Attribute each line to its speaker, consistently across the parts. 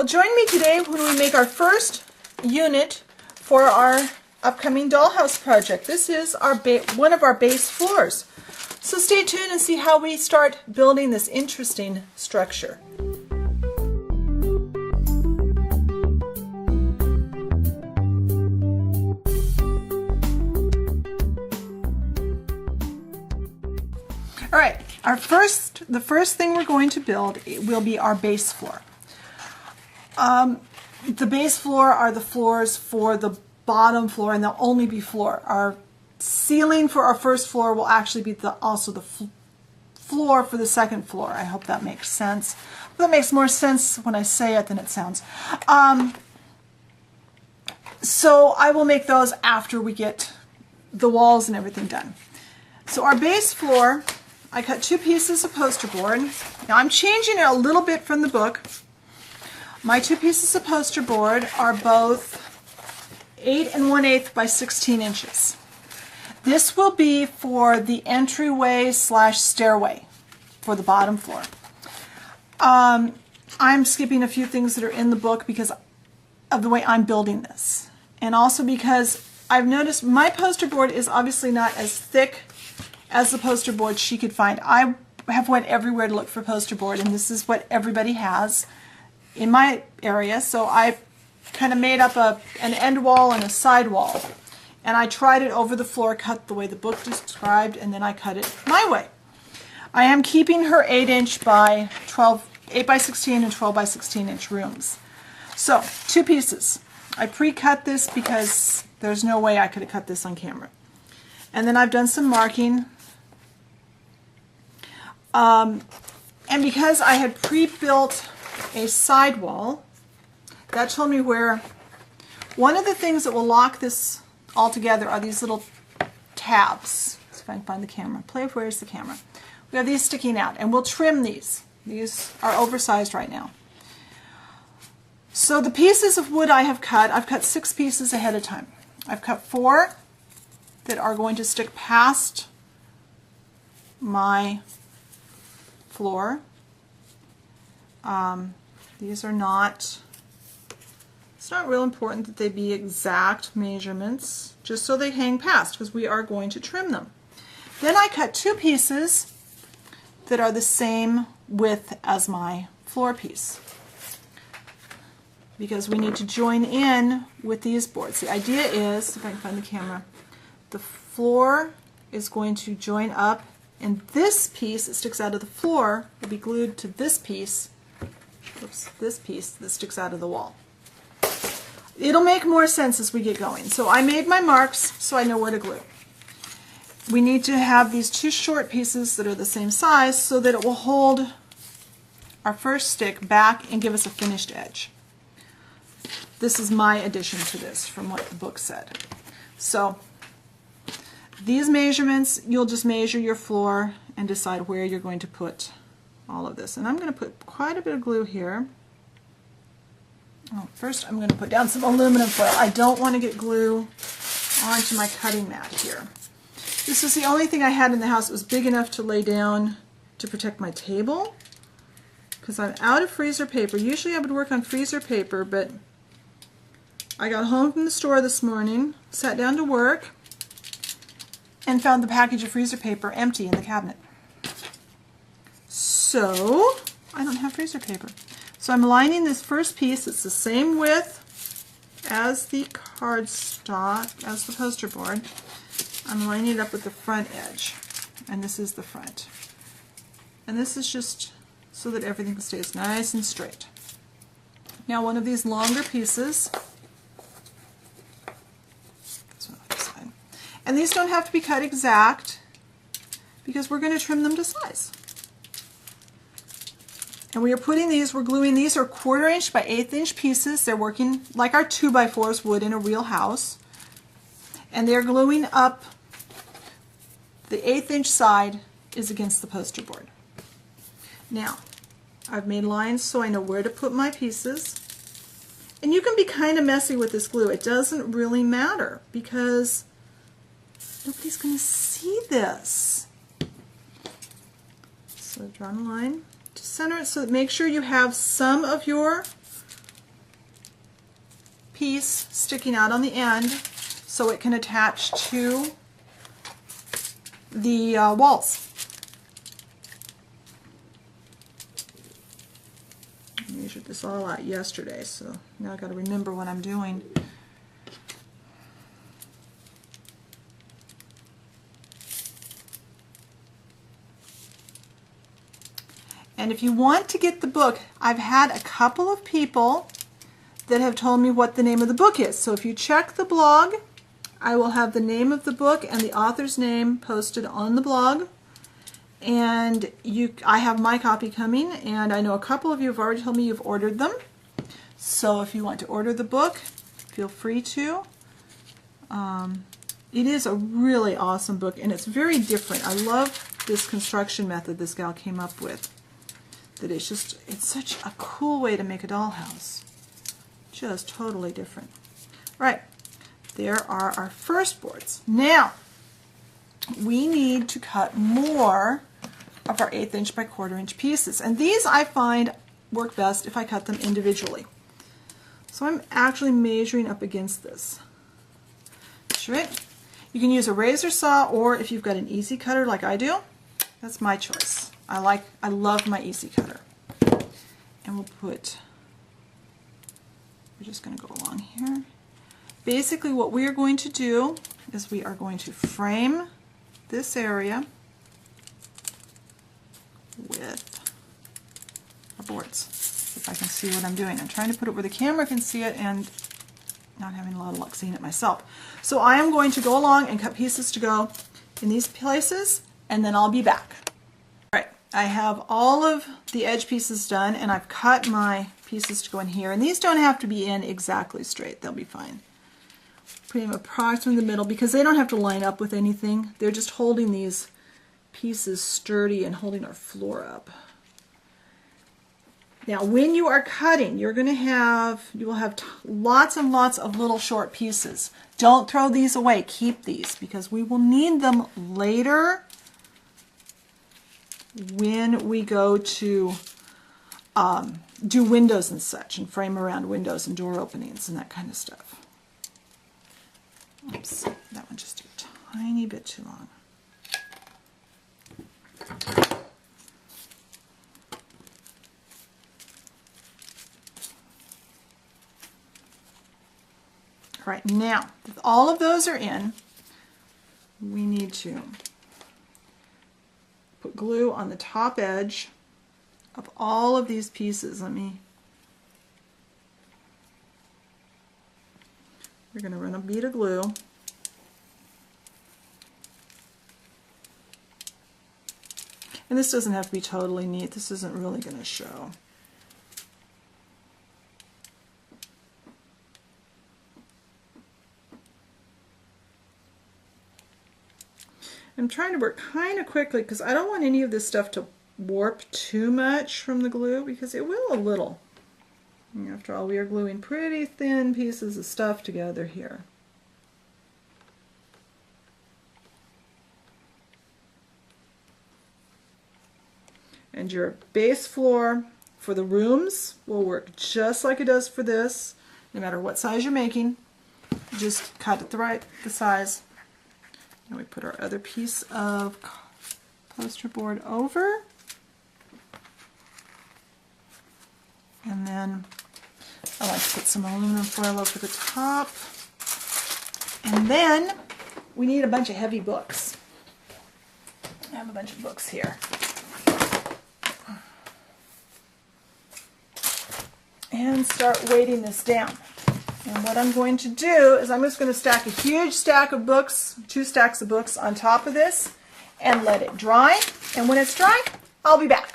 Speaker 1: Well, join me today when we make our first unit for our upcoming dollhouse project. This is our one of our base floors. So stay tuned and see how we start building this interesting structure. All right, the first thing we're going to build will be our base floor. The base floor are the floors for the bottom floor, and they'll only be floor. Our ceiling for our first floor will actually be also the floor for the second floor. I hope that makes sense. That makes more sense when I say it than it sounds. So I will make those after we get the walls and everything done. So our base floor, I cut 2 pieces of poster board. Now I'm changing it a little bit from the book. My 2 pieces of poster board are both 8 1/8 by 16 inches. This will be for the entryway / stairway for the bottom floor. I'm skipping a few things that are in the book because of the way I'm building this. And also because I've noticed my poster board is obviously not as thick as the poster board she could find. I have went everywhere to look for poster board, and this is what everybody has in my area. So I kind of made up an end wall and a side wall. And I tried it over the floor, cut the way the book described, and then I cut it my way. I am keeping her 8 by 16 and 12 by 16 inch rooms. So 2 pieces. I pre-cut this because there's no way I could have cut this on camera. And then I've done some marking. And because I had pre-built a side wall, that told me where one of the things that will lock this all together are these little tabs. Let's see if I can find the camera. Where's the camera? We have these sticking out, and we'll trim these. These are oversized right now. So the pieces of wood I've cut 6 pieces ahead of time. I've cut 4 that are going to stick past my floor. These are not, it's not real important that they be exact measurements, just so they hang past, because we are going to trim them. Then I cut 2 pieces that are the same width as my floor piece, because we need to join in with these boards. The idea is, if I can find the camera, the floor is going to join up, and this piece that sticks out of the floor will be glued to this piece. Oops, this piece that sticks out of the wall. It'll make more sense as we get going. So I made my marks so I know where to glue. We need to have these 2 short pieces that are the same size so that it will hold our first stick back and give us a finished edge. This is my addition to this from what the book said. So these measurements, you'll just measure your floor and decide where you're going to put all of this. And I'm going to put quite a bit of glue here. Oh, first I'm going to put down some aluminum foil. I don't want to get glue onto my cutting mat here. This is the only thing I had in the house that was big enough to lay down to protect my table, because I'm out of freezer paper. Usually I would work on freezer paper, but I got home from the store this morning, sat down to work, and found the package of freezer paper empty in the cabinet. So I don't have freezer paper. So I'm lining this first piece. It's the same width as the cardstock, as the poster board. I'm lining it up with the front edge, and this is the front. And this is just so that everything stays nice and straight. Now one of these longer pieces, this one on this side, and these don't have to be cut exact because we're going to trim them to size. And we are putting these, we're gluing, these are 1/4 inch by 1/8 inch pieces. They're working like our 2x4s would in a real house. And they're gluing up, the 1/8 inch side is against the poster board. Now, I've made lines so I know where to put my pieces. And you can be kind of messy with this glue. It doesn't really matter because nobody's going to see this. So draw a line to center it, so make sure you have some of your piece sticking out on the end so it can attach to the walls. I measured this all out yesterday, so now I've got to remember what I'm doing. And if you want to get the book, I've had a couple of people that have told me what the name of the book is. So if you check the blog, I will have the name of the book and the author's name posted on the blog. And I have my copy coming, and I know a couple of you have already told me you've ordered them. So if you want to order the book, feel free to. It is a really awesome book, and it's very different. I love this construction method this gal came up with. That it's such a cool way to make a dollhouse. Just totally different. Right, there are our first boards. Now, we need to cut more of our 1/8 inch by 1/4 inch pieces. And these I find work best if I cut them individually. So I'm actually measuring up against this. Right? You can use a razor saw, or if you've got an easy cutter like I do, that's my choice. I love my easy cutter. And we're just going to go along here. Basically what we are going to do is we are going to frame this area with our boards. If I can see what I'm doing. I'm trying to put it where the camera can see it and not having a lot of luck seeing it myself. So I am going to go along and cut pieces to go in these places, and then I'll be back. Alright, I have all of the edge pieces done, and I've cut my pieces to go in here, and these don't have to be in exactly straight. They'll be fine. Put them approximately in the middle because they don't have to line up with anything. They're just holding these pieces sturdy and holding our floor up. Now, when you are cutting, you will have lots and lots of little short pieces. Don't throw these away. Keep these because we will need them later when we go to do windows and such, and frame around windows and door openings and that kind of stuff. Oops, that one just a tiny bit too long. All right, now if all of those are in, we need to put glue on the top edge of all of these pieces. We're going to run a bead of glue. And this doesn't have to be totally neat. This isn't really going to show. I'm trying to work kind of quickly because I don't want any of this stuff to warp too much from the glue, because it will a little. After all, we are gluing pretty thin pieces of stuff together here. And your base floor for the rooms will work just like it does for this, no matter what size you're making. Just cut it the size. And we put our other piece of poster board over. And then I like to put some aluminum foil over the top. And then we need a bunch of heavy books. I have a bunch of books here. And start weighting this down. And what I'm going to do is I'm just going to stack a huge stack of books, 2 stacks of books on top of this, and let it dry. And when it's dry, I'll be back.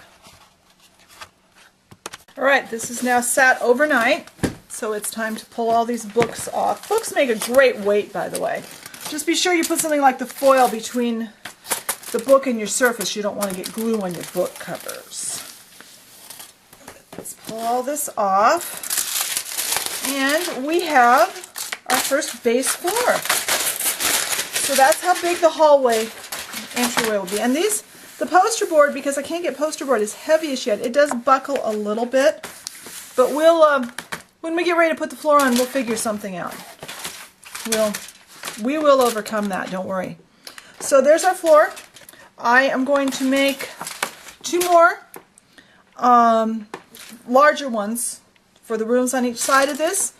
Speaker 1: Alright, this is now sat overnight, so it's time to pull all these books off. Books make a great weight, by the way. Just be sure you put something like the foil between the book and your surface. You don't want to get glue on your book covers. Let's pull all this off. And we have our first base floor. So that's how big the hallway entryway will be. And the poster board, because I can't get poster board as heavy as yet, it does buckle a little bit. But When we get ready to put the floor on, we'll figure something out. We will overcome that, don't worry. So there's our floor. I am going to make 2 more larger ones for the rooms on each side of this.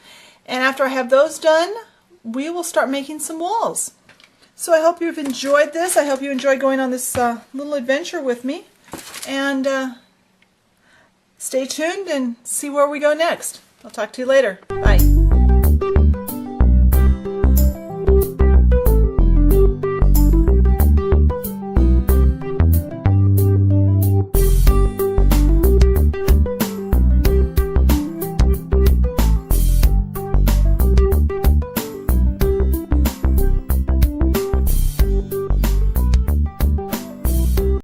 Speaker 1: And after I have those done, we will start making some walls. So I hope you've enjoyed this. I hope you enjoyed going on this little adventure with me. And stay tuned and see where we go next. I'll talk to you later.